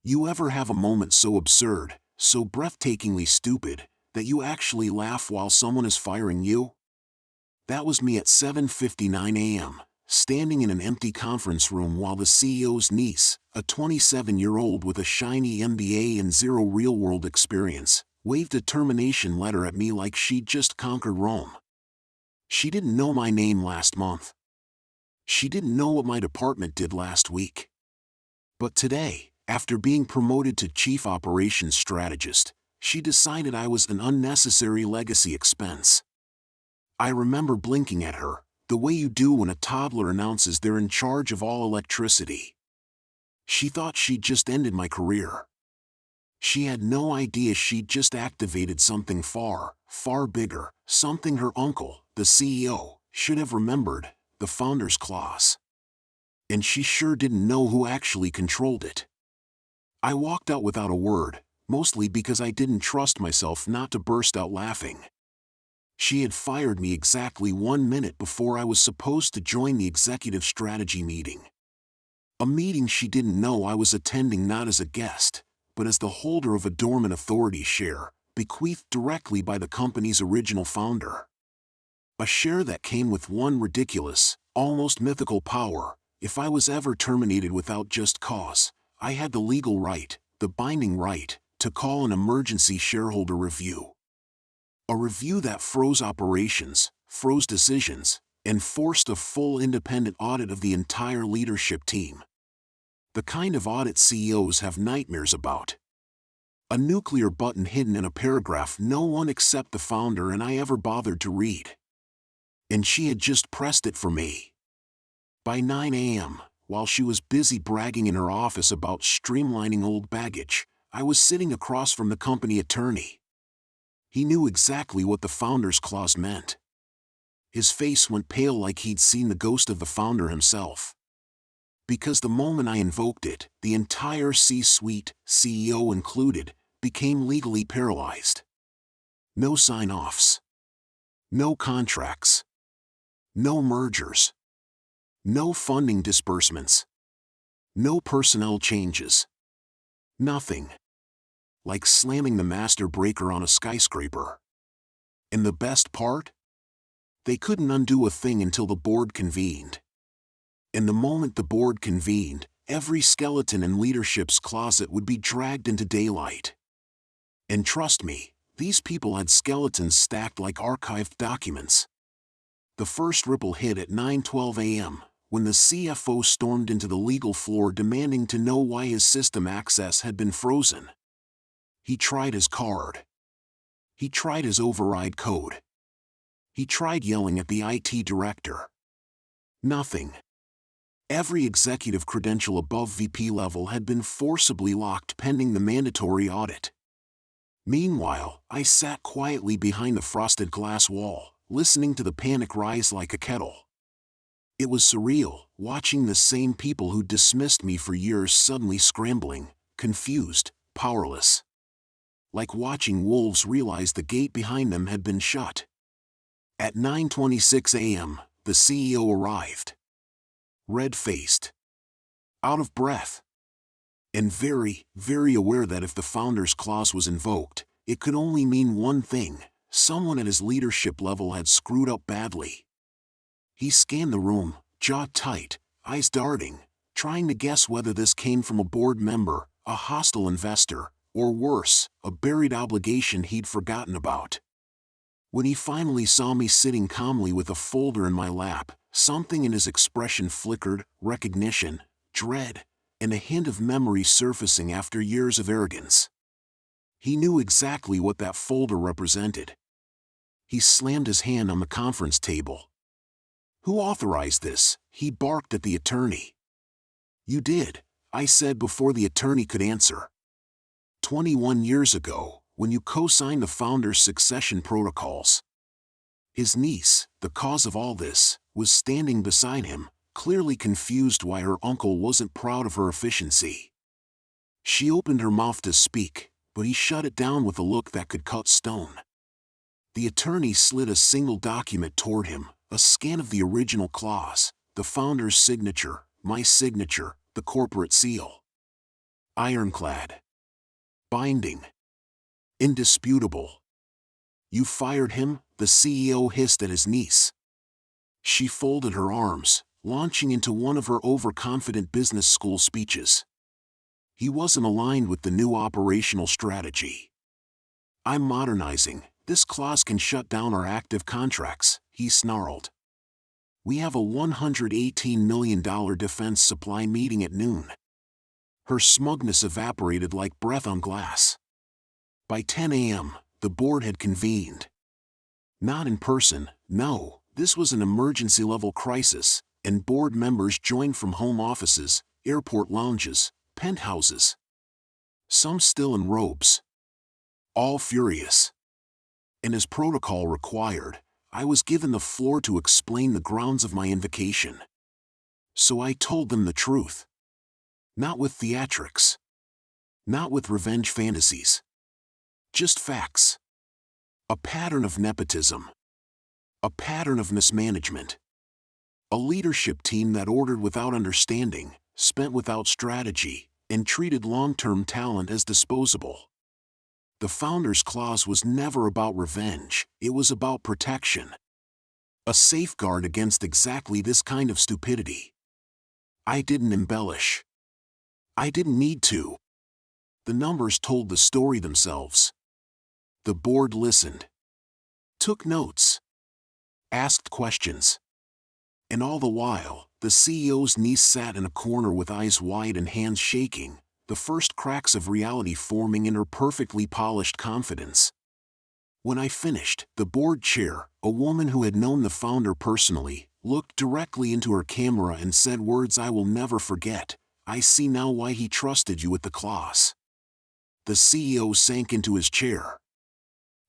You ever have a moment so absurd, so breathtakingly stupid, that you actually laugh while someone is firing you? That was me at 7:59 a.m., standing in an empty conference room while the CEO's niece, a 27-year-old with a shiny MBA and zero real-world experience, waved a termination letter at me like she'd just conquered Rome. She didn't know my name last month. She didn't know what my department did last week. But today, after being promoted to Chief Operations Strategist, she decided I was an unnecessary legacy expense. I remember blinking at her, the way you do when a toddler announces they're in charge of all electricity. She thought she'd just ended my career. She had no idea she'd just activated something far, far bigger, something her uncle, the CEO, should have remembered, the founder's clause. And she sure didn't know who actually controlled it. I walked out without a word, mostly because I didn't trust myself not to burst out laughing. She had fired me exactly 1 minute before I was supposed to join the executive strategy meeting. A meeting she didn't know I was attending not as a guest, but as the holder of a dormant authority share, bequeathed directly by the company's original founder. A share that came with one ridiculous, almost mythical power: if I was ever terminated without just cause, I had the legal right, the binding right, to call an emergency shareholder review. A review that froze operations, froze decisions, and forced a full independent audit of the entire leadership team. The kind of audit CEOs have nightmares about. A nuclear button hidden in a paragraph no one except the founder and I ever bothered to read. And she had just pressed it for me. By 9 a.m., while she was busy bragging in her office about streamlining old baggage, I was sitting across from the company attorney. He knew exactly what the founder's clause meant. His face went pale like he'd seen the ghost of the founder himself. Because the moment I invoked it, the entire C-suite, CEO included, became legally paralyzed. No sign-offs. No contracts. No mergers. No funding disbursements. No personnel changes. Nothing. Like slamming the master breaker on a skyscraper. And the best part? They couldn't undo a thing until the board convened. And the moment the board convened, every skeleton in leadership's closet would be dragged into daylight. And trust me, these people had skeletons stacked like archived documents. The first ripple hit at 9:12 a.m., when the CFO stormed into the legal floor demanding to know why his system access had been frozen. He tried his card. He tried his override code. He tried yelling at the IT director. Nothing. Every executive credential above VP level had been forcibly locked pending the mandatory audit. Meanwhile, I sat quietly behind the frosted glass wall, listening to the panic rise like a kettle. It was surreal, watching the same people who dismissed me for years suddenly scrambling, confused, powerless. Like watching wolves realize the gate behind them had been shut. At 9:26 a.m., the CEO arrived. Red-faced. Out of breath. And very, very aware that if the founder's clause was invoked, it could only mean one thing: someone at his leadership level had screwed up badly. He scanned the room, jaw tight, eyes darting, trying to guess whether this came from a board member, a hostile investor, or worse, a buried obligation he'd forgotten about. When he finally saw me sitting calmly with a folder in my lap, something in his expression flickered: recognition, dread, and a hint of memory surfacing after years of arrogance. He knew exactly what that folder represented. He slammed his hand on the conference table. "Who authorized this?" he barked at the attorney. "You did," I said before the attorney could answer. 21 years ago, when you co-signed the founder's succession protocols. His niece, the cause of all this, was standing beside him, clearly confused why her uncle wasn't proud of her efficiency. She opened her mouth to speak, but he shut it down with a look that could cut stone. The attorney slid a single document toward him, a scan of the original clause, the founder's signature, my signature, the corporate seal. Ironclad. Binding. Indisputable. You fired him, the CEO hissed at his niece. She folded her arms, launching into one of her overconfident business school speeches. He wasn't aligned with the new operational strategy. I'm modernizing. This clause can shut down our active contracts, he snarled. We have a $118 million defense supply meeting at noon. Her smugness evaporated like breath on glass. By 10 a.m., the board had convened. Not in person, no, this was an emergency-level crisis, and board members joined from home offices, airport lounges, penthouses. Some still in robes. All furious. And as protocol required, I was given the floor to explain the grounds of my invocation. So I told them the truth. Not with theatrics. Not with revenge fantasies. Just facts. A pattern of nepotism. A pattern of mismanagement. A leadership team that ordered without understanding, spent without strategy, and treated long-term talent as disposable. The founder's clause was never about revenge, it was about protection. A safeguard against exactly this kind of stupidity. I didn't embellish. I didn't need to. The numbers told the story themselves. The board listened. Took notes. Asked questions. And all the while, the CEO's niece sat in a corner with eyes wide and hands shaking, the first cracks of reality forming in her perfectly polished confidence. When I finished, the board chair, a woman who had known the founder personally, looked directly into her camera and said words I will never forget. I see now why he trusted you with the clause. The CEO sank into his chair.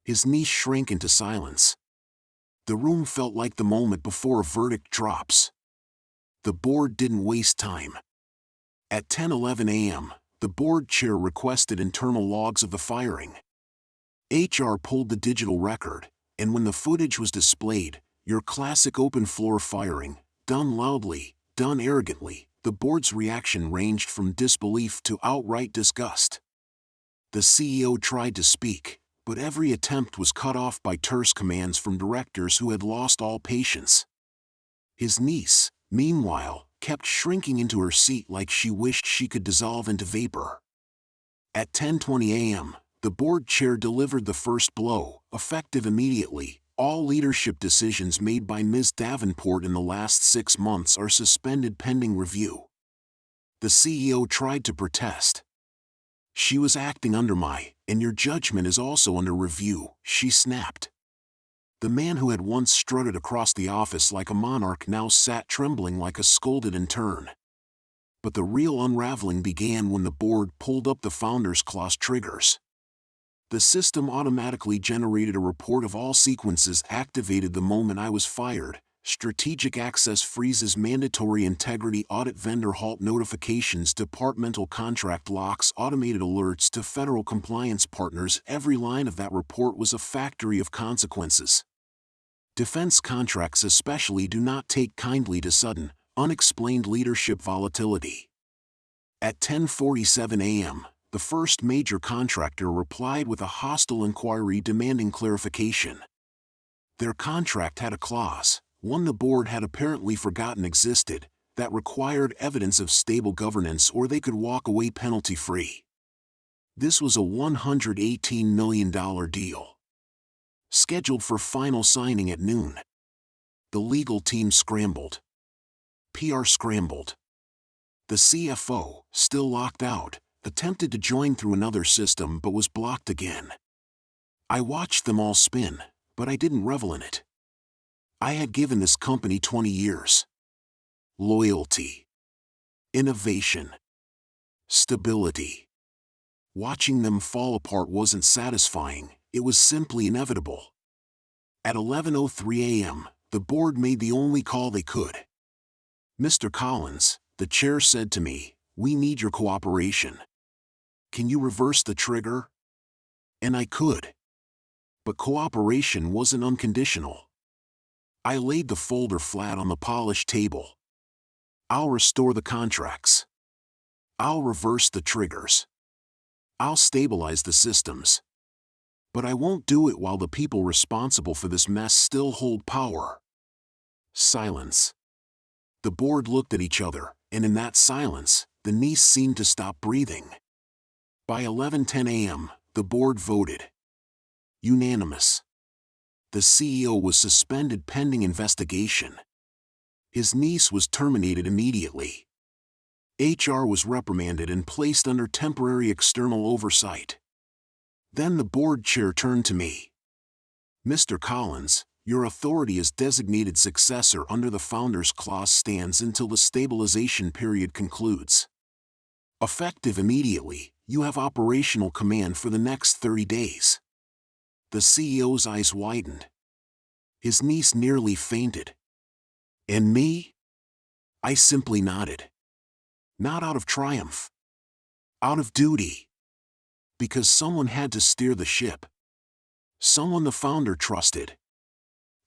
His niece shrank into silence. The room felt like the moment before a verdict drops. The board didn't waste time. At 10:11 a.m., the board chair requested internal logs of the firing. HR pulled the digital record, and when the footage was displayed, your classic open-floor firing, done loudly, done arrogantly, the board's reaction ranged from disbelief to outright disgust. The CEO tried to speak, but every attempt was cut off by terse commands from directors who had lost all patience. His niece, meanwhile, kept shrinking into her seat like she wished she could dissolve into vapor. At 10:20 a.m., the board chair delivered the first blow, effective immediately. All leadership decisions made by Ms. Davenport in the last 6 months are suspended pending review. The CEO tried to protest. She was acting under and your judgment is also under review, she snapped. The man who had once strutted across the office like a monarch now sat trembling like a scolded intern. But the real unraveling began when the board pulled up the founder's clause triggers. The system automatically generated a report of all sequences activated the moment I was fired. Strategic access freezes, mandatory integrity audit, vendor halt notifications, departmental contract locks, automated alerts to federal compliance partners. Every line of that report was a factory of consequences. Defense contracts especially do not take kindly to sudden, unexplained leadership volatility. At 10:47 a.m., the first major contractor replied with a hostile inquiry demanding clarification. Their contract had a clause, one the board had apparently forgotten existed, that required evidence of stable governance or they could walk away penalty-free. This was a $118 million deal. Scheduled for final signing at noon. The legal team scrambled. PR scrambled. The CFO, still locked out, attempted to join through another system but was blocked again. I watched them all spin, but I didn't revel in it. I had given this company 20 years. Loyalty. Innovation. Stability. Watching them fall apart wasn't satisfying, it was simply inevitable. At 11:03 a.m., the board made the only call they could. Mr. Collins, the chair said to me, we need your cooperation. Can you reverse the trigger? And I could. But cooperation wasn't unconditional. I laid the folder flat on the polished table. I'll restore the contracts. I'll reverse the triggers. I'll stabilize the systems. But I won't do it while the people responsible for this mess still hold power. Silence. The board looked at each other, and in that silence, the niece seemed to stop breathing. By 11:10 a.m., the board voted. Unanimous. The CEO was suspended pending investigation. His niece was terminated immediately. HR was reprimanded and placed under temporary external oversight. Then the board chair turned to me. Mr. Collins, your authority as designated successor under the Founders Clause stands until the stabilization period concludes. Effective immediately, you have operational command for the next 30 days. The CEO's eyes widened. His niece nearly fainted. And me? I simply nodded. Not out of triumph. Out of duty. Because someone had to steer the ship. Someone the founder trusted.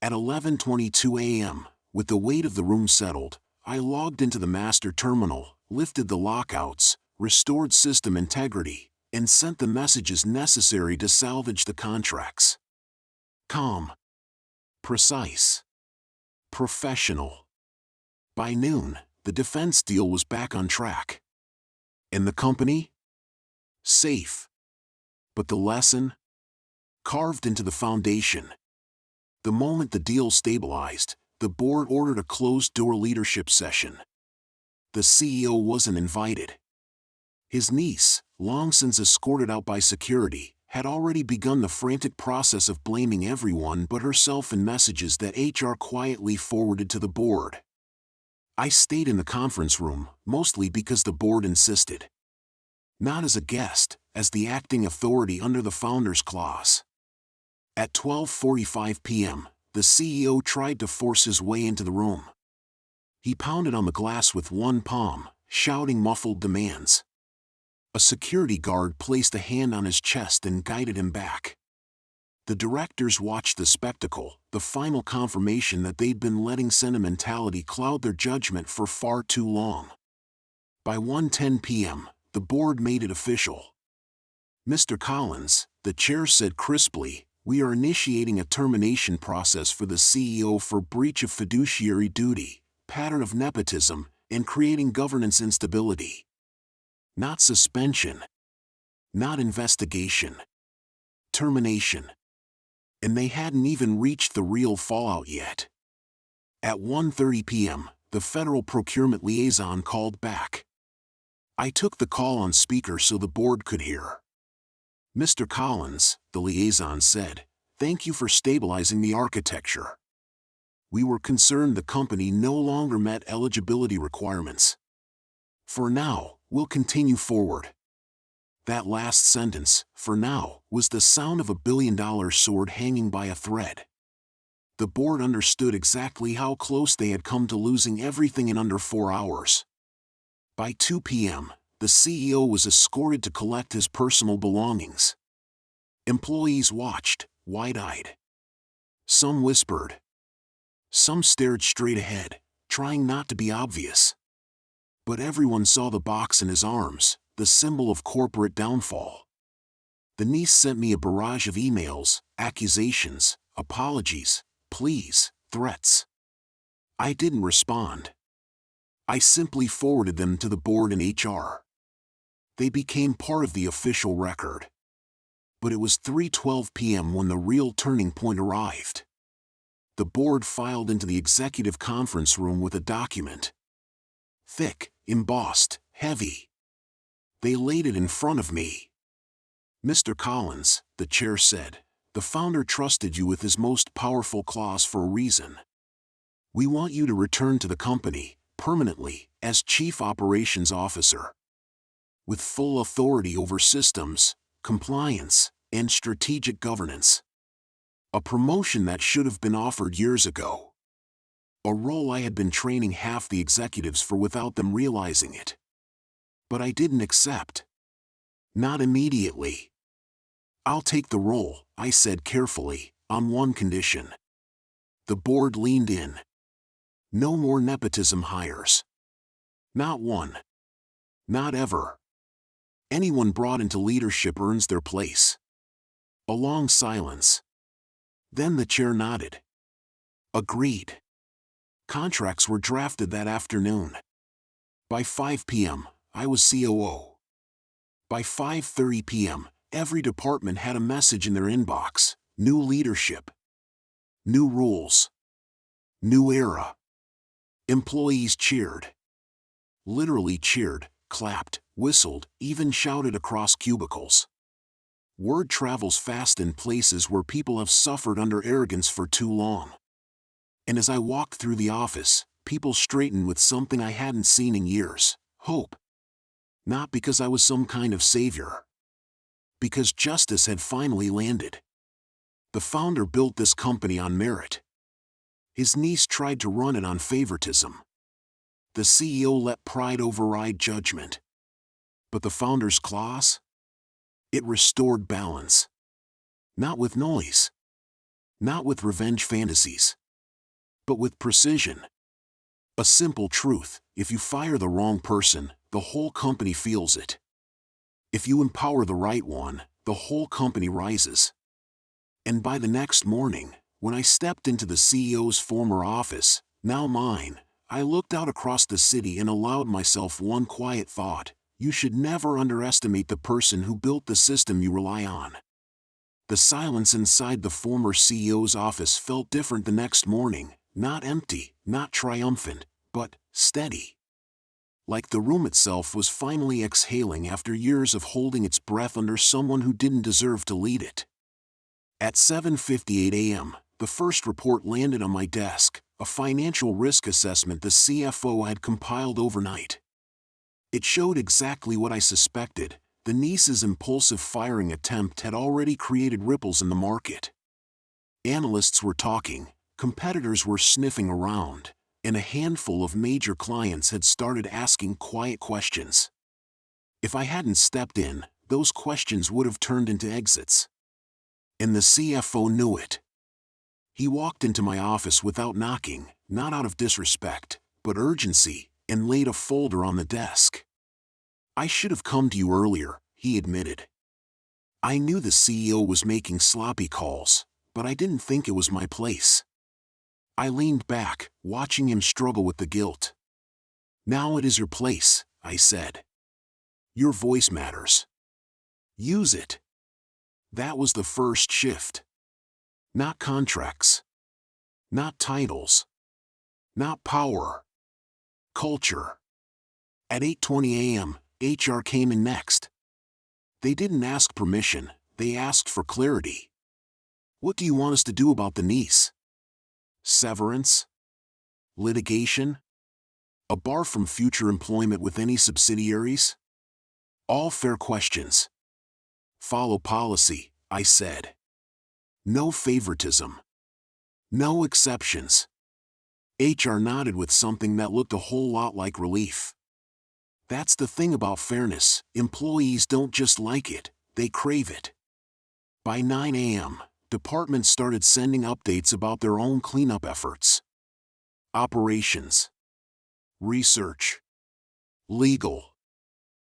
At 11:22 a.m., with the weight of the room settled, I logged into the master terminal, lifted the lockouts, restored system integrity, and sent the messages necessary to salvage the contracts. Calm. Precise. Professional. By noon, the defense deal was back on track. And the company? Safe. But the lesson? Carved into the foundation. The moment the deal stabilized, the board ordered a closed-door leadership session. The CEO wasn't invited. His niece, long since escorted out by security, had already begun the frantic process of blaming everyone but herself in messages that HR quietly forwarded to the board. I stayed in the conference room, mostly because the board insisted. Not as a guest, as the acting authority under the Founders Clause. At 12:45 p.m., the CEO tried to force his way into the room. He pounded on the glass with one palm, shouting muffled demands. A security guard placed a hand on his chest and guided him back. The directors watched the spectacle, the final confirmation that they'd been letting sentimentality cloud their judgment for far too long. By 1:10 p.m., the board made it official. Mr. Collins, the chair said crisply, we are initiating a termination process for the CEO for breach of fiduciary duty, pattern of nepotism, and creating governance instability. Not suspension. Not investigation. Termination. And they hadn't even reached the real fallout yet. At 1:30 p.m., the federal procurement liaison called back. I took the call on speaker so the board could hear. Mr. Collins, the liaison said, thank you for stabilizing the architecture. We were concerned the company no longer met eligibility requirements. For now, we'll continue forward. That last sentence, for now, was the sound of a billion-dollar sword hanging by a thread. The board understood exactly how close they had come to losing everything in under 4 hours. By 2 p.m., the CEO was escorted to collect his personal belongings. Employees watched, wide-eyed. Some whispered. Some stared straight ahead, trying not to be obvious. But everyone saw the box in his arms, the symbol of corporate downfall. The niece sent me a barrage of emails, accusations, apologies, pleas, threats. I didn't respond. I simply forwarded them to the board and HR. They became part of the official record. But it was 3:12 p.m. when the real turning point arrived. The board filed into the executive conference room with a document. Thick, embossed, heavy. They laid it in front of me. Mr. Collins, the chair said, the founder trusted you with his most powerful clause for a reason. We want you to return to the company, permanently, as Chief Operations Officer. With full authority over systems, compliance, and strategic governance. A promotion that should have been offered years ago. A role I had been training half the executives for without them realizing it. But I didn't accept. Not immediately. I'll take the role, I said carefully, on one condition. The board leaned in. No more nepotism hires. Not one. Not ever. Anyone brought into leadership earns their place. A long silence. Then the chair nodded. Agreed. Contracts were drafted that afternoon. By 5 p.m., I was COO. By 5:30 p.m., every department had a message in their inbox. New leadership. New rules. New era. Employees cheered. Literally cheered, clapped, whistled, even shouted across cubicles. Word travels fast in places where people have suffered under arrogance for too long. And as I walked through the office, people straightened with something I hadn't seen in years: hope. Not because I was some kind of savior. Because justice had finally landed. The founder built this company on merit. His niece tried to run it on favoritism. The CEO let pride override judgment. But the founder's clause? It restored balance. Not with noise. Not with revenge fantasies. But with precision. A simple truth: if you fire the wrong person, the whole company feels it. If you empower the right one, the whole company rises. And by the next morning, when I stepped into the CEO's former office, now mine, I looked out across the city and allowed myself one quiet thought: you should never underestimate the person who built the system you rely on. The silence inside the former CEO's office felt different the next morning, not empty, not triumphant, but steady. Like the room itself was finally exhaling after years of holding its breath under someone who didn't deserve to lead it. At 7:58 a.m., the first report landed on my desk, a financial risk assessment the CFO had compiled overnight. It showed exactly what I suspected: the niece's impulsive firing attempt had already created ripples in the market. Analysts were talking, competitors were sniffing around, and a handful of major clients had started asking quiet questions. If I hadn't stepped in, those questions would have turned into exits. And the CFO knew it. He walked into my office without knocking, not out of disrespect, but urgency, and laid a folder on the desk. "I should have come to you earlier," he admitted. I knew the CEO was making sloppy calls, but I didn't think it was my place. I leaned back, watching him struggle with the guilt. "Now it is your place," I said. "Your voice matters. Use it." That was the first shift. Not contracts. Not titles. Not power. Culture. At 8:20 a.m., HR came in next. They didn't ask permission, they asked for clarity. "What do you want us to do about the niece? Severance? Litigation? A bar from future employment with any subsidiaries?" All fair questions. "Follow policy," I said. "No favoritism. No exceptions." HR nodded with something that looked a whole lot like relief. That's the thing about fairness: employees don't just like it, they crave it. By 9 a.m., departments started sending updates about their own cleanup efforts. Operations. Research. Legal.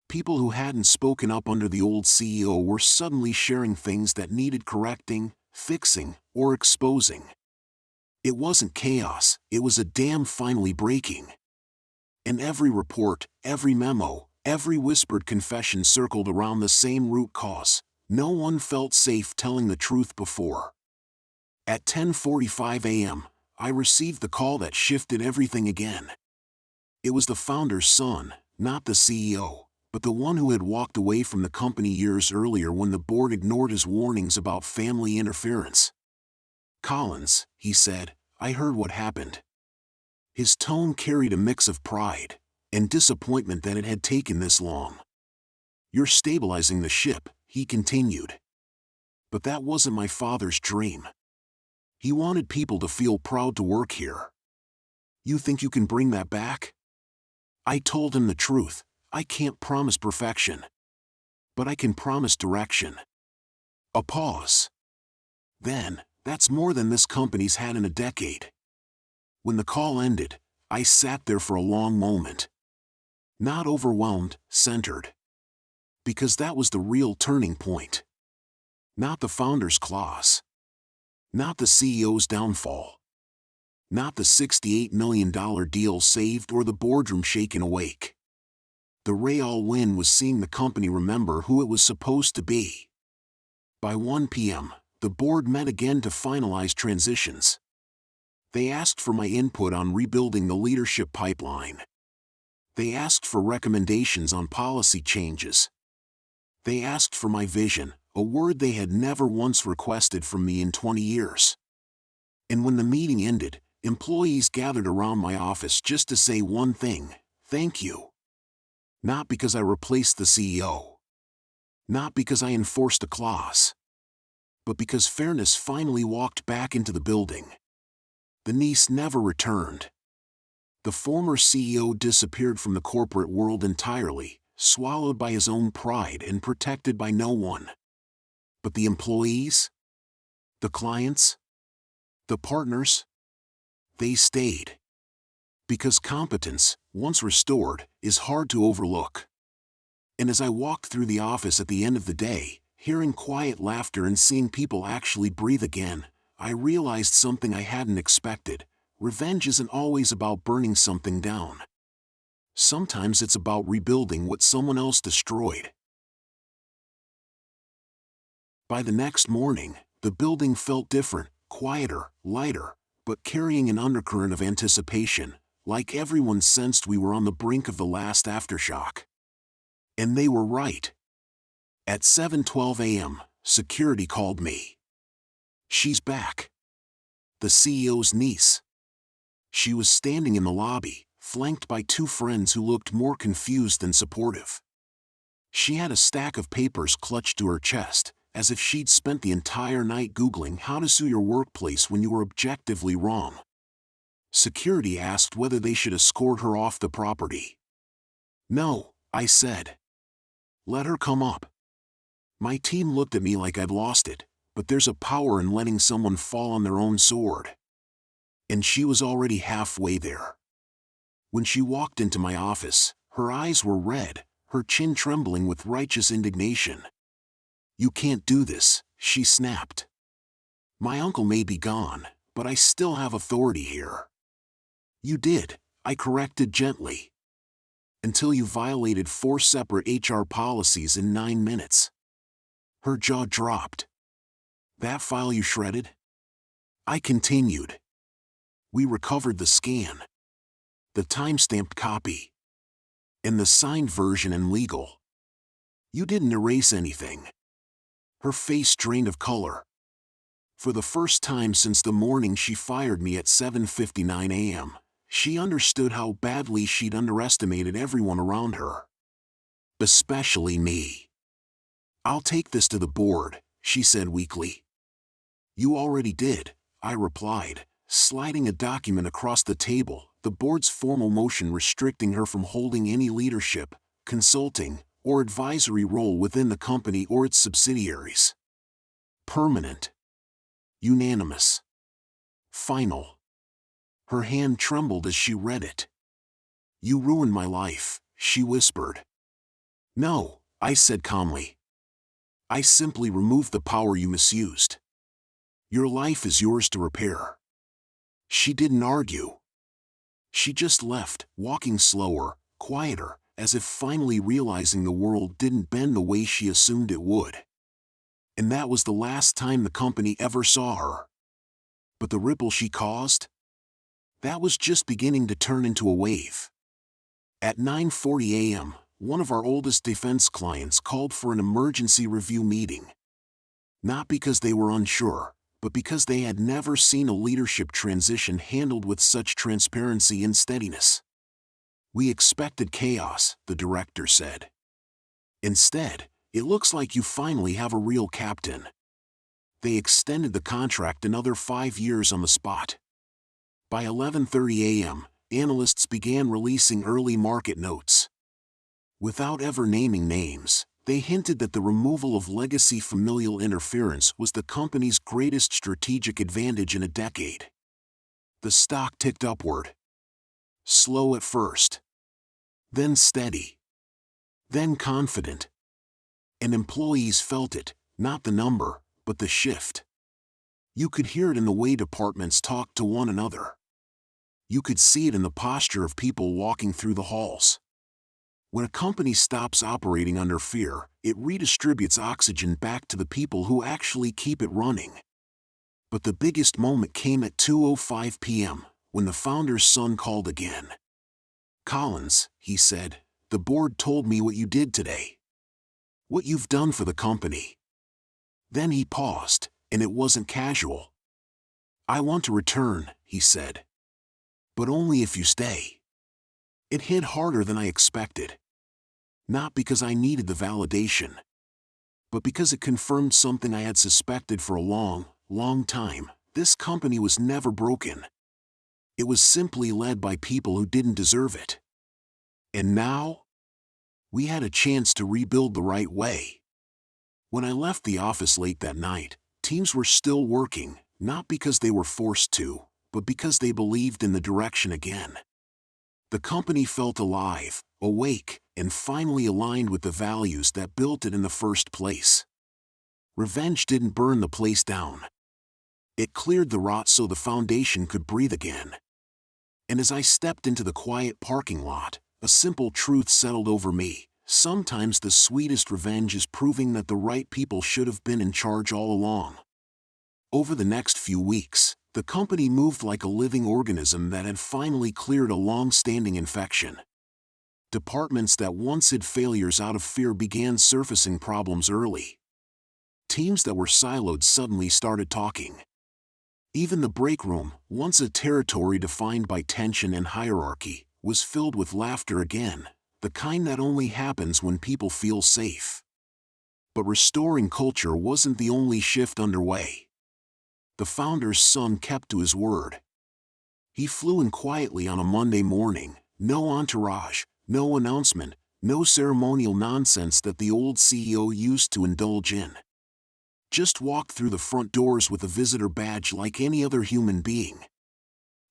People who hadn't spoken up under the old CEO were suddenly sharing things that needed correcting, fixing, or exposing. It wasn't chaos, it was a dam finally breaking. And every report, every memo, every whispered confession circled around the same root cause: no one felt safe telling the truth before. At 10:45 a.m., I received the call that shifted everything again. It was the founder's son, not the CEO, but the one who had walked away from the company years earlier when the board ignored his warnings about family interference. "Collins," he said, "I heard what happened." His tone carried a mix of pride and disappointment that it had taken this long. "You're stabilizing the ship," he continued. "But that wasn't my father's dream. He wanted people to feel proud to work here. You think you can bring that back?" I told him the truth: I can't promise perfection. But I can promise direction. A pause. Then, "That's more than this company's had in a decade." When the call ended, I sat there for a long moment. Not overwhelmed, centered. Because that was the real turning point. Not the founder's clause. Not the CEO's downfall. Not the $68 million deal saved or the boardroom shaken awake. The real win was seeing the company remember who it was supposed to be. By 1 p.m., the board met again to finalize transitions. They asked for my input on rebuilding the leadership pipeline. They asked for recommendations on policy changes. They asked for my vision, a word they had never once requested from me in 20 years. And when the meeting ended, employees gathered around my office just to say one thing: thank you. Not because I replaced the CEO. Not because I enforced a clause. But because fairness finally walked back into the building. The niece never returned. The former CEO disappeared from the corporate world entirely, swallowed by his own pride and protected by no one. But the employees? The clients? The partners? They stayed. Because competence, once restored, is hard to overlook. And as I walked through the office at the end of the day, hearing quiet laughter and seeing people actually breathe again, I realized something I hadn't expected. Revenge isn't always about burning something down. Sometimes it's about rebuilding what someone else destroyed. By the next morning, the building felt different, quieter, lighter, but carrying an undercurrent of anticipation, like everyone sensed we were on the brink of the last aftershock. And they were right. At 7:12 a.m., security called me. She's back. The CEO's niece. She was standing in the lobby, flanked by two friends who looked more confused than supportive. She had a stack of papers clutched to her chest, as if she'd spent the entire night Googling how to sue your workplace when you were objectively wrong. Security asked whether they should escort her off the property. No, I said. Let her come up. My team looked at me like I'd lost it, but there's a power in letting someone fall on their own sword. And she was already halfway there. When she walked into my office, her eyes were red, her chin trembling with righteous indignation. You can't do this, she snapped. My uncle may be gone, but I still have authority here. You did, I corrected gently. Until you violated 4 separate HR policies in 9 minutes. Her jaw dropped. That file you shredded? I continued. We recovered the scan. The time-stamped copy. And the signed version and legal. You didn't erase anything. Her face drained of color. For the first time since the morning she fired me at 7:59 a.m., she understood how badly she'd underestimated everyone around her. Especially me. I'll take this to the board, she said weakly. You already did, I replied, sliding a document across the table, the board's formal motion restricting her from holding any leadership, consulting, or advisory role within the company or its subsidiaries. Permanent. Unanimous. Final. Her hand trembled as she read it. You ruined my life, she whispered. No, I said calmly. I simply removed the power you misused. Your life is yours to repair. She didn't argue. She just left, walking slower, quieter, as if finally realizing the world didn't bend the way she assumed it would. And that was the last time the company ever saw her. But the ripple she caused? That was just beginning to turn into a wave. At 9:40 a.m., one of our oldest defense clients called for an emergency review meeting. Not because they were unsure, but because they had never seen a leadership transition handled with such transparency and steadiness. We expected chaos, the director said. Instead, it looks like you finally have a real captain. They extended the contract another 5 years on the spot. By 11:30 a.m., analysts began releasing early market notes. Without ever naming names, they hinted that the removal of legacy familial interference was the company's greatest strategic advantage in a decade. The stock ticked upward. Slow at first. then steady, then confident. And employees felt it, not the number, but the shift. You could hear it in the way departments talked to one another. You could see it in the posture of people walking through the halls. When a company stops operating under fear, it redistributes oxygen back to the people who actually keep it running. But the biggest moment came at 2:05 p.m., when the founder's son called again. "Collins," he said, "the board told me what you did today. What you've done for the company." Then he paused, and it wasn't casual. "I want to return," he said. "But only if you stay." It hit harder than I expected. Not because I needed the validation, but because it confirmed something I had suspected for a long, long time. This company was never broken. It was simply led by people who didn't deserve it. And now, we had a chance to rebuild the right way. When I left the office late that night, teams were still working, not because they were forced to, but because they believed in the direction again. The company felt alive, awake, and finally aligned with the values that built it in the first place. Revenge didn't burn the place down. It cleared the rot so the foundation could breathe again. And as I stepped into the quiet parking lot, a simple truth settled over me. Sometimes the sweetest revenge is proving that the right people should have been in charge all along. Over the next few weeks, the company moved like a living organism that had finally cleared a long-standing infection. Departments that once hid failures out of fear began surfacing problems early. Teams that were siloed suddenly started talking. Even the break room, once a territory defined by tension and hierarchy, was filled with laughter again, the kind that only happens when people feel safe. But restoring culture wasn't the only shift underway. The founder's son kept to his word. He flew in quietly on a Monday morning, no entourage, no announcement, no ceremonial nonsense that the old CEO used to indulge in. Just walked through the front doors with a visitor badge like any other human being.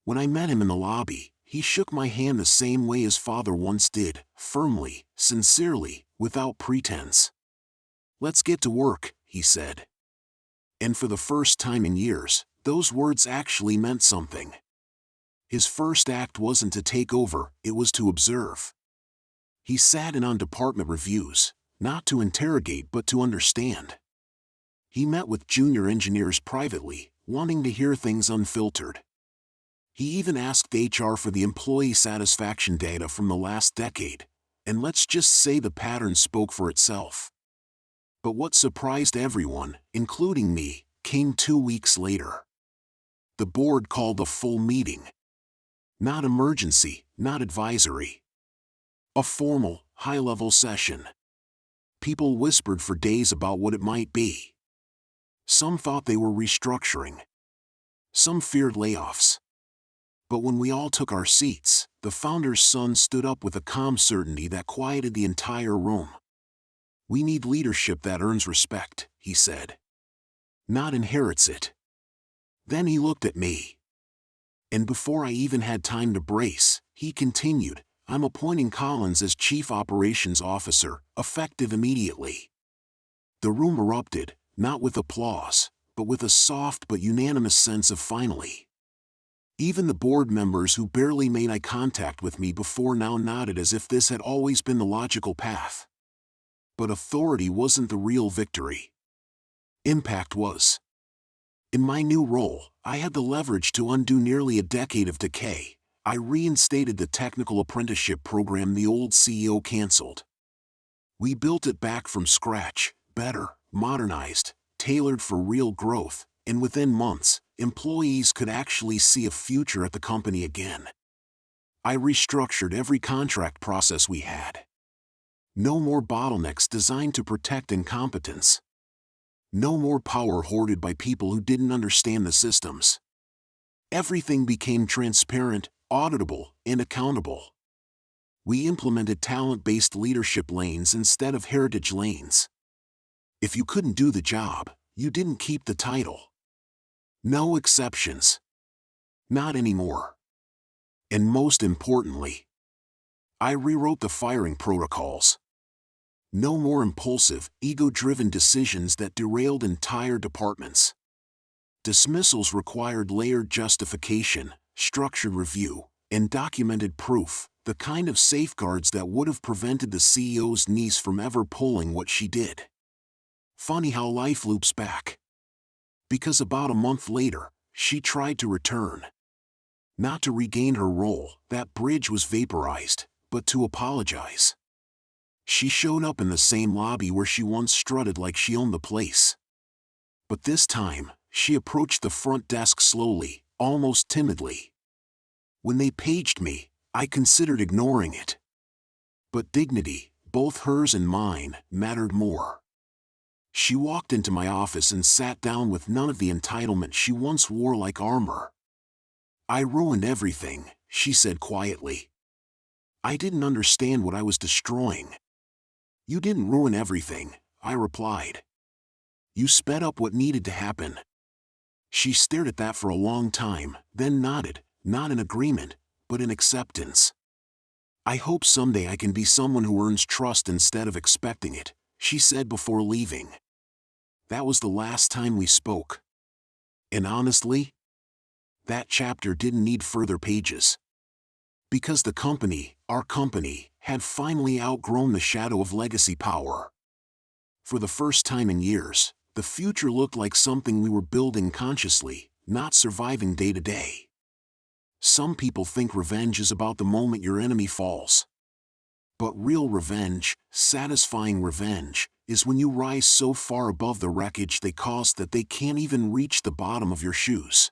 When I met him in the lobby, he shook my hand the same way his father once did, firmly, sincerely, without pretense. "Let's get to work," he said. And for the first time in years, those words actually meant something. His first act wasn't to take over, it was to observe. He sat in on department reviews, not to interrogate but to understand. He met with junior engineers privately, wanting to hear things unfiltered. He even asked HR for the employee satisfaction data from the last decade, and let's just say the pattern spoke for itself. But what surprised everyone, including me, came 2 weeks later. The board called a full meeting. Not emergency, not advisory. A formal, high-level session. People whispered for days about what it might be. Some thought they were restructuring. Some feared layoffs. But when we all took our seats, the founder's son stood up with a calm certainty that quieted the entire room. "We need leadership that earns respect," he said. "Not inherits it." Then he looked at me. And before I even had time to brace, he continued, "I'm appointing Collins as Chief Operations Officer, effective immediately." The room erupted, not with applause, but with a soft but unanimous sense of finally. Even the board members who barely made eye contact with me before now nodded as if this had always been the logical path. But authority wasn't the real victory. Impact was. In my new role, I had the leverage to undo nearly a decade of decay. I reinstated the technical apprenticeship program the old CEO canceled. We built it back from scratch, better, modernized, tailored for real growth, and within months, employees could actually see a future at the company again. I restructured every contract process we had. No more bottlenecks designed to protect incompetence. No more power hoarded by people who didn't understand the systems. Everything became transparent, auditable, and accountable. We implemented talent-based leadership lanes instead of heritage lanes. If you couldn't do the job, you didn't keep the title. No exceptions. Not anymore. And most importantly, I rewrote the firing protocols. No more impulsive, ego-driven decisions that derailed entire departments. Dismissals required layered justification, structured review, and documented proof, the kind of safeguards that would have prevented the CEO's niece from ever pulling what she did. Funny how life loops back. Because about a month later, she tried to return. Not to regain her role, that bridge was vaporized, but to apologize. She showed up in the same lobby where she once strutted like she owned the place. But this time, she approached the front desk slowly, almost timidly. When they paged me, I considered ignoring it. But dignity, both hers and mine, mattered more. She walked into my office and sat down with none of the entitlement she once wore like armor. "I ruined everything," she said quietly. I didn't understand what I was destroying. "You didn't ruin everything," I replied. "You sped up what needed to happen." She stared at that for a long time, then nodded, not in agreement, but in acceptance. "I hope someday I can be someone who earns trust instead of expecting it," she said before leaving. That was the last time we spoke. And honestly, that chapter didn't need further pages. Because the company, our company, had finally outgrown the shadow of legacy power. For the first time in years, the future looked like something we were building consciously, not surviving day to day. Some people think revenge is about the moment your enemy falls. But real revenge, satisfying revenge, is when you rise so far above the wreckage they caused that they can't even reach the bottom of your shoes.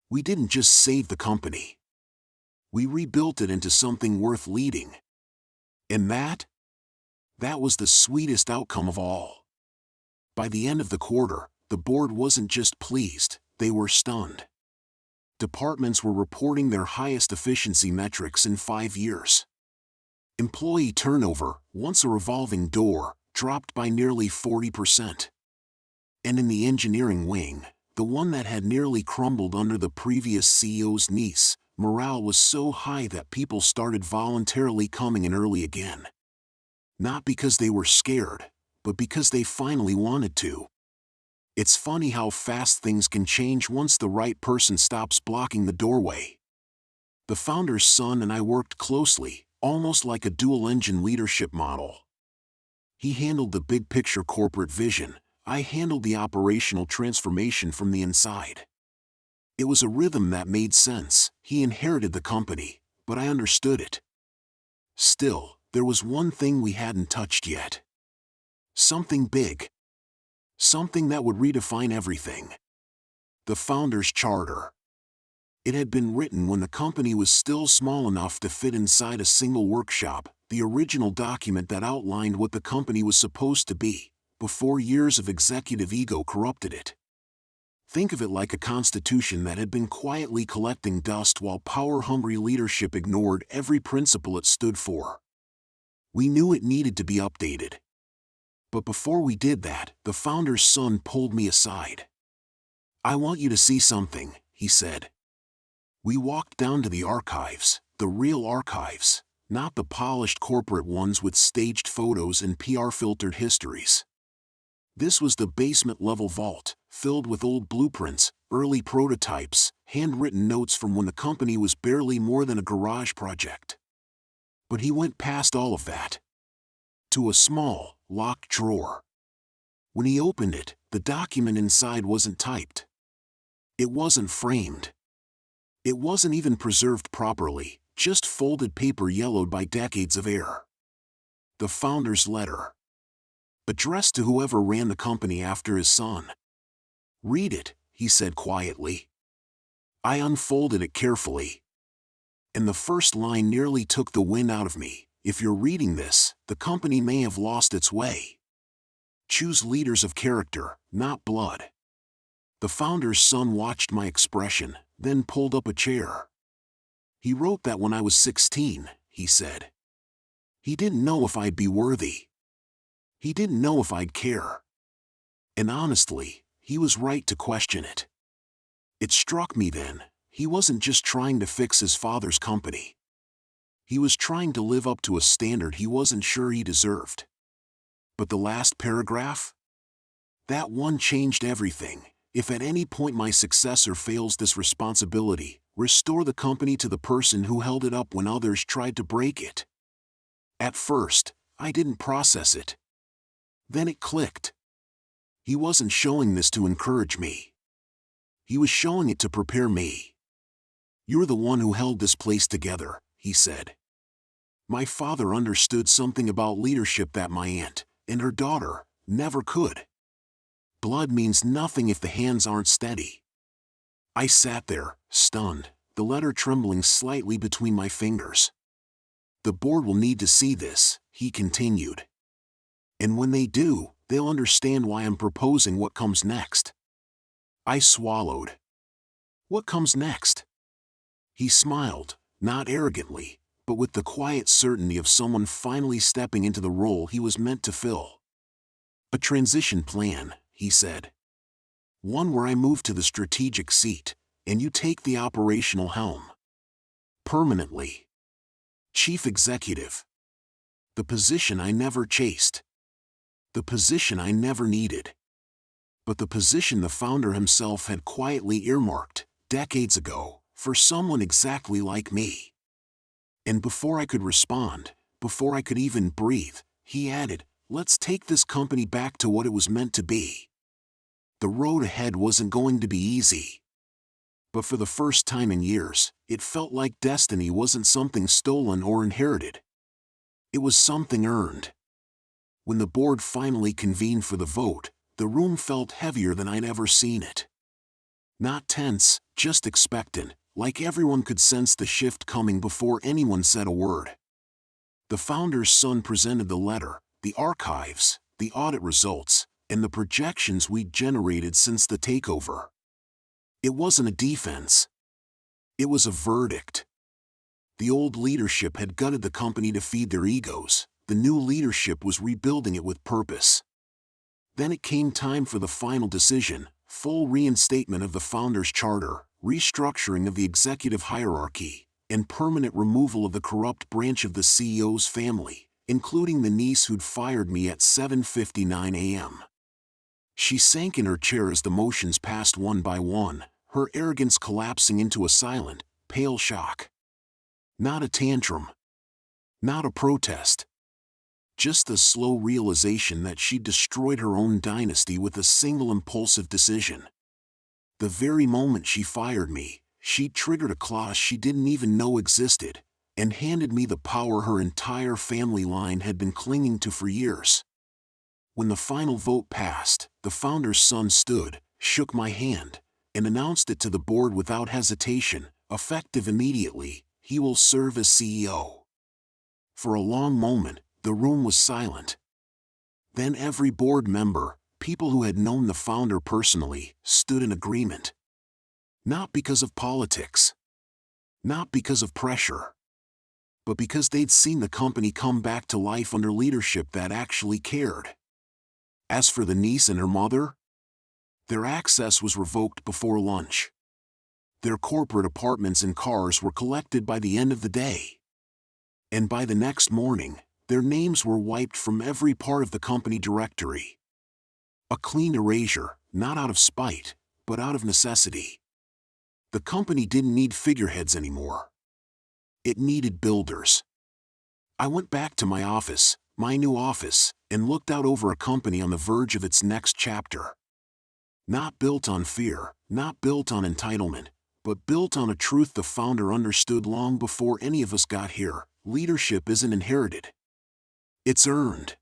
We didn't just save the company. We rebuilt it into something worth leading. And that was the sweetest outcome of all. By the end of the quarter, the board wasn't just pleased, they were stunned. Departments were reporting their highest efficiency metrics in 5 years. Employee turnover, once a revolving door, dropped by nearly 40%. And in the engineering wing, the one that had nearly crumbled under the previous CEO's niece, morale was so high that people started voluntarily coming in early again. Not because they were scared, but because they finally wanted to. It's funny how fast things can change once the right person stops blocking the doorway. The founder's son and I worked closely, almost like a dual-engine leadership model. He handled the big-picture corporate vision, I handled the operational transformation from the inside. It was a rhythm that made sense. He inherited the company, but I understood it. Still, there was one thing we hadn't touched yet. Something big. Something that would redefine everything. The Founder's Charter. It had been written when the company was still small enough to fit inside a single workshop, the original document that outlined what the company was supposed to be, before years of executive ego corrupted it. Think of it like a constitution that had been quietly collecting dust while power-hungry leadership ignored every principle it stood for. We knew it needed to be updated. But before we did that, the founder's son pulled me aside. "I want you to see something," he said. We walked down to the archives, the real archives, not the polished corporate ones with staged photos and PR-filtered histories. This was the basement-level vault, filled with old blueprints, early prototypes, handwritten notes from when the company was barely more than a garage project. But he went past all of that. To a small, locked drawer. When he opened it, the document inside wasn't typed. It wasn't framed. It wasn't even preserved properly, just folded paper yellowed by decades of air. The founder's letter. Addressed to whoever ran the company after his son. "Read it," he said quietly. I unfolded it carefully. And the first line nearly took the wind out of me. "If you're reading this, the company may have lost its way. Choose leaders of character, not blood." The founder's son watched my expression, then pulled up a chair. "He wrote that when I was 16, he said. He didn't know if I'd be worthy. He didn't know if I'd care. And honestly, he was right to question it. It struck me then, he wasn't just trying to fix his father's company. He was trying to live up to a standard he wasn't sure he deserved. But the last paragraph? That one changed everything. If at any point my successor fails this responsibility, restore the company to the person who held it up when others tried to break it. At first, I didn't process it. Then it clicked. He wasn't showing this to encourage me. He was showing it to prepare me. "You're the one who held this place together," he said. My father understood something about leadership that my aunt, and her daughter, never could. Blood means nothing if the hands aren't steady. I sat there, stunned, the letter trembling slightly between my fingers. "The board will need to see this," he continued. "And when they do, they'll understand why I'm proposing what comes next." I swallowed. "What comes next?" He smiled, not arrogantly, but with the quiet certainty of someone finally stepping into the role he was meant to fill. "A transition plan," he said. "One where I move to the strategic seat, and you take the operational helm. Permanently. Chief executive. The position I never chased. The position I never needed. But the position the founder himself had quietly earmarked, decades ago, for someone exactly like me." And before I could respond, before I could even breathe, he added, "Let's take this company back to what it was meant to be." The road ahead wasn't going to be easy. But for the first time in years, it felt like destiny wasn't something stolen or inherited. It was something earned. When the board finally convened for the vote, the room felt heavier than I'd ever seen it. Not tense, just expectant, like everyone could sense the shift coming before anyone said a word. The founder's son presented the letter, the archives, the audit results, and the projections we'd generated since the takeover. It wasn't a defense. It was a verdict. The old leadership had gutted the company to feed their egos. The new leadership was rebuilding it with purpose. Then it came time for the final decision: full reinstatement of the founder's charter, restructuring of the executive hierarchy, and permanent removal of the corrupt branch of the CEO's family, including the niece who'd fired me at 7:59 a.m. She sank in her chair as the motions passed one by one, her arrogance collapsing into a silent, pale shock. Not a tantrum. Not a protest. Just the slow realization that she'd destroyed her own dynasty with a single impulsive decision. The very moment she fired me, she triggered a clause she didn't even know existed, and handed me the power her entire family line had been clinging to for years. When the final vote passed, the founder's son stood, shook my hand, and announced it to the board without hesitation, effective immediately: he will serve as CEO. For a long moment, the room was silent. Then every board member, people who had known the founder personally, stood in agreement. Not because of politics. Not because of pressure. But because they'd seen the company come back to life under leadership that actually cared. As for the niece and her mother, their access was revoked before lunch. Their corporate apartments and cars were collected by the end of the day. And by the next morning, their names were wiped from every part of the company directory. A clean erasure, not out of spite, but out of necessity. The company didn't need figureheads anymore. It needed builders. I went back to my office, my new office, and looked out over a company on the verge of its next chapter. Not built on fear, not built on entitlement, but built on a truth the founder understood long before any of us got here: leadership isn't inherited. It's earned.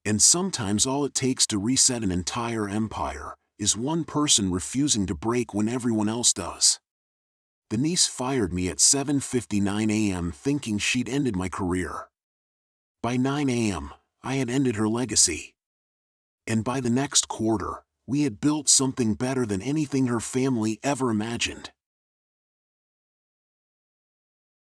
And sometimes all it takes to reset an entire empire is one person refusing to break when everyone else does. The niece fired me at 7:59 a.m. thinking she'd ended my career. By 9 a.m., I had ended her legacy. And by the next quarter, we had built something better than anything her family ever imagined.